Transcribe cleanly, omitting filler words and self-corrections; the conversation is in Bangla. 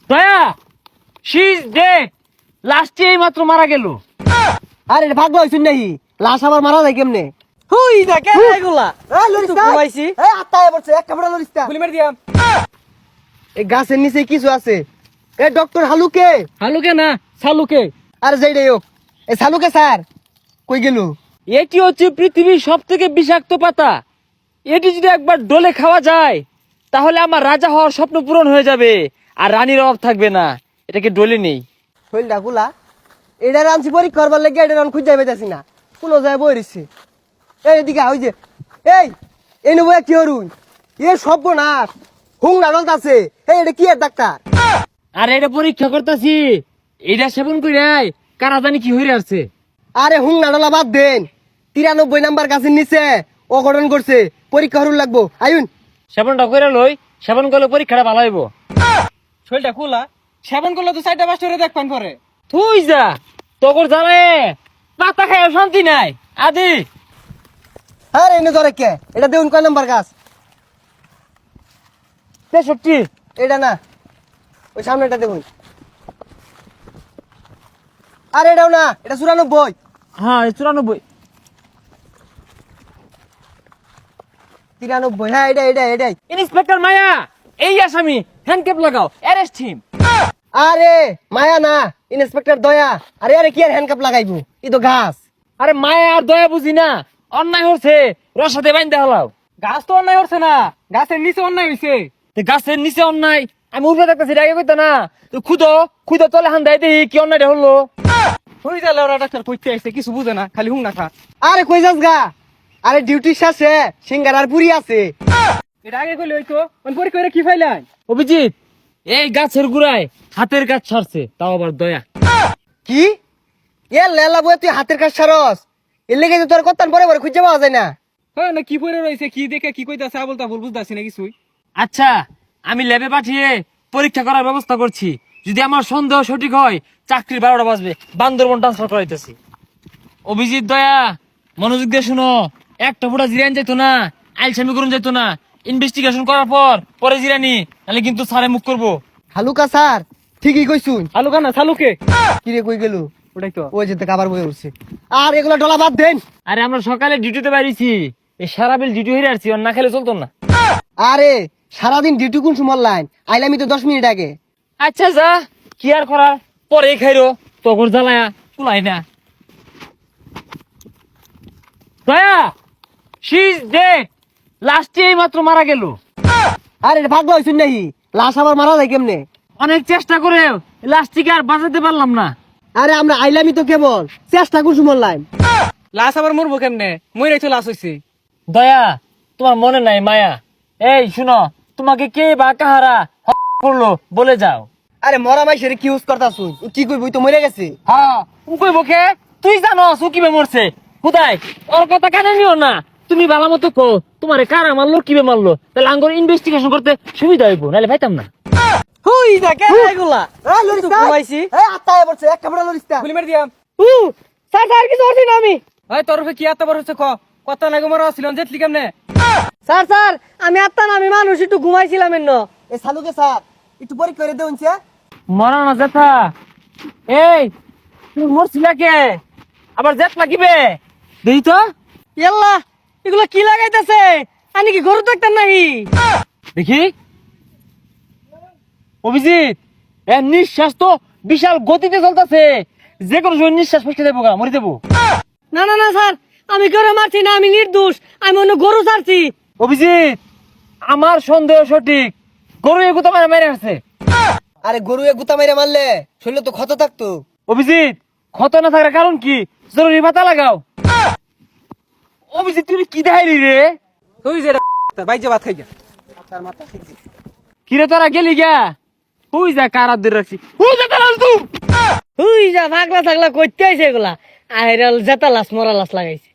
দয়া শি ইজ ডেড। লাস্টে এই মাত্র মারা গেল। আরে ভাগ্য হইছুন নাহি, লাশ আবার মারা যায় কেমনে? হুই দেখে এগুলা ঘুমাইছি আত্মায় পড়ছে, এক কাপড় লরিস্তা। গুলি মারি দিয়াম। এই গাছের নিচে কিছু আছে। A doctor হালুকে। হালুকে না সালুকে। আরে যাই হোক, এই সালুকে স্যার কই গেল? এটি হচ্ছে পৃথিবীর সব থেকে বিষাক্ত পাতা। এটি যদি একবার ডলে খাওয়া যায় তাহলে আমার রাজা হওয়ার স্বপ্ন পূরণ হয়ে যাবে আর রানীর অভাব থাকবে না। এটাকে ডলে নেই। শৈলটা গুলা এটা রানছি পরীক্ষা করবার লেগে, এটা রান খুঁজে পেতেছি না, কোনো যায় বই রইছে। এই এদিকে ওই যে এই নেবো কি হরুন, এ সব না হুং নাডল আছে। এই এটা কি এর ডাক্তার? আর এটা পরীক্ষা করতেছি, এটা সেবন করে কারা জানি কি হয়ে আসছে। আরে হুং নাডলা বাদ দেন, 93 নাম্বার গাছের নিচে অঘটন করছে, পরীক্ষা হরুন লাগবো। আয়ুন সেবনটা করে লই, সেবন করলে পরীক্ষাটা ভালো হইব। শরীরটা খোলা, সেবন করলে তো 4টা 5টা করে দেখবেন পরে। তুই যা তোর জানে পাতা খায় শান্তি নাই আদি। আরে এনে ধরে কে, এটা দেখুন কয় নাম্বার গাছ? 63। এটা না, ওই সামনেটা দেখুন। আরে এটাও না, এটা 94। হ্যাঁ 94। 93, হ্যাঁ এটাই। ইন্সপেক্টর মায়া, এই আসামি হ্যান্ডক্যাপ লাগাও, অ্যারেস্ট হিম। আরে মায়া না, ইন্সপেক্টর দয়া। আরে আরে কি আর হ্যান্ডকাপ লাগাইবো, ই তো ঘাস। আরে মায়া আর দয়া বুঝি না, অন্যায় হচ্ছে রসাতে বাইন্দা হলাও। গাছ তো অন্যায় হচ্ছে না, গাছের নিচে অন্যায় হইছে। গাছের নিচে অন্যায়, আমি উপরে দেখতেছি আগে কইতা না। তুই খুদো তলে হান দেয় দেখি কি অন্যায়টা হলো। হই যালে ওরা ডাক্তার কইতে আইছে, কিছু বুঝে না, খালি হুং না খা। আরে কই যাস গা? আরে ডিউটির শেষে সিঙ্গার আর পুরি আছে। এটা আগে কইলে হইতো, পরীক্ষা করে কি ফাইলাই? অভিজিৎ, এই গাছের গুড়ায় হাতের কাজ ছাড়ছে, তাও আবার দয়া। কি এ লেলা বই, তুই হাতের কাজ সারস? এর লেগে তো তোর কত্তান পরে পরে খুঁজে পাওয়া যায় না। হ্যাঁ না, কি পরে রয়েছে, কি দেখে কি কইতাছে আবল তাবল বুঝতাছি না কিছুই। আচ্ছা, আমি ল্যাবে পাঠিয়ে পরীক্ষা করার ব্যবস্থা করছি। যদি আমার সন্দেহ সঠিক হয় চাকরির 12টা বাজবে, বান্দরবন ট্রান্সফার করাইতেছি। অভিজিৎ দয়া, মনোযোগ দিয়ে শুনো। একটা ফুটা জিরান যেত না, আইলসামি করুন যেত না। ইনভেস্টিগেশন করার পরে জিরানি, নাহলে কিন্তু স্যারে মুখ করবো। হালুকা স্যার ঠিকই কইছুন। আলুকা না সালুকে। কি রে কই গেল? ওটাই তো। ওই যেতে কাবার বই উঠছে। আর এগুলা ডলা বাদ দেন। আরে আমরা সকালে ডিউটিতে বাইরেছি, এই সারা বিল ডিউটি হয়ে আসছি, না খেলে চলতো না। আরে সারাদিন ডিউটি কোন সময় লাইন আইলামি তো 10 মিনিট আগে। আচ্ছা যা, কি আর করার, পরে খাইরো, তখন জ্বালায়া কুলাই না। দয়া শি ইজ ডেড। লাস্টে এই মাত্র মারা গেল। আরে ভাগ্য হইছুন নাহি, লাশ আবার মারা যায় কেমনে? অনেক চেষ্টা করে লাস্টটিকে আর বাঁচাতে পারলাম না। আরে আমরা আইলামি তো কেবল, চেষ্টা কোন সময় লাইন। লাশ আবার মরবো কেমনে? মইরাই তো লাশ হইছে। দয়া, তোমার মনে নাই মায়া? এই শুনো, তোমাকে কে বা কাহারা করলো বলে যাও। আরে মরা মাইশের কি ইউজ করতাছুন? ও কি কইবই তো মরে গেছে। হ্যাঁ উকই বকে, তুই জানো ও কিবে মরছে। খুদাই ওর কথা কানে নিও না, তুমি ভালো মতো কো তোমারে কারা মারলো কিবে মারলো, তাহলে আঙ্গুর ইনভেস্টিগেশন করতে সুবিধা হইব, নাহলে পাইতাম না। হুই দেখে এগুলা ঘুমাইছি। এই আত্মায় পড়ছে, এক কাপড় লরিস্তা। গুলি মারি দিয়াম। স্যার কিছু করছি না আমি। ওই তোর কি এত বড় হচ্ছে, কত নাকি মরা ছিল জেতলি কেমনে? স্যার আমি আত্মা না, আমি মানুষ, একটু ঘুমাইছিলাম এন্ন। এই সালুকে স্যার একটু পরীক্ষা করে দেউন স্যার। মরা না জেঠা, এই তুমি মরছিলা কে, আবার জেট লাগিবে দেখি তো। ইয়াল্লা এগুলা কি লাগাইতেছে? আমি কি গরু দেখতাম নাহি? দেখি অভিজিৎ, এর নিঃশ্বাস তো বিশাল গতিতে চলতেছে, যে কোনো সময় নিঃশ্বাস ফসকে দেবো, মরে দেবো। না স্যার, আমি গরু মারছি না, আমি নির্দোষ, আমি অন্য গরু ছাড়ছি। অভিজিৎ, আমার সন্দেহ সঠিক, গরু এগুতো মারা মেরে আসছে। আরে গরু গুতা মেরে মারলে শরীরে তো ক্ষত থাকতো। অভিজিৎ, ক্ষত না থাকার কারণ কি? জরুরি পাতা লাগাও। অভিজিৎ তুমি কি দেখাইলি রে? তুই যে বাইজে ভাত খাই যা। কিরে তোরা গেলি গা? হুই যা কারার ধরে রাখছি, হুই যা তালাল তুই। হুই যা ভাগলা থাকলা করতে আইছে এগুলা, আইরাল জেতা লাশ মরা লাশ লাগাইছে।